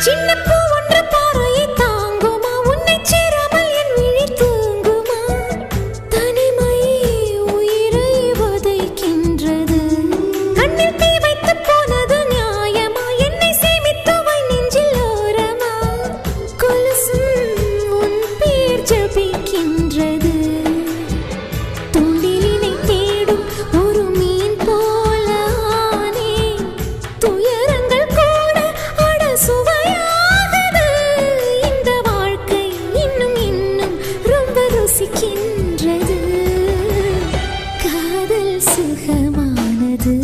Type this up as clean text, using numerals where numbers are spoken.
சின்ன பூ ஒன்று பார்வையை தாங்குமா உன்னை சேராமல் என் விழி தூங்குமா தனிமை உயிரை வதைக்கின்றது கண்ணில் தீ வைத்து போனது நியாயமா என்னை சேமித்தவை நெஞ்சில் ஓரமா கொலுசும் உன் பேர் ஜபிக்கின்றது தூண்டிலினை தேடும் ஒரு மீன் போல ஆனேன் துயரங்கள் கூட அட சுவையாகுது இந்த வாழ்க்கை இன்னும் இன்னும் ரொம்ப ருசிக்கின்றது காதல் சுகமானது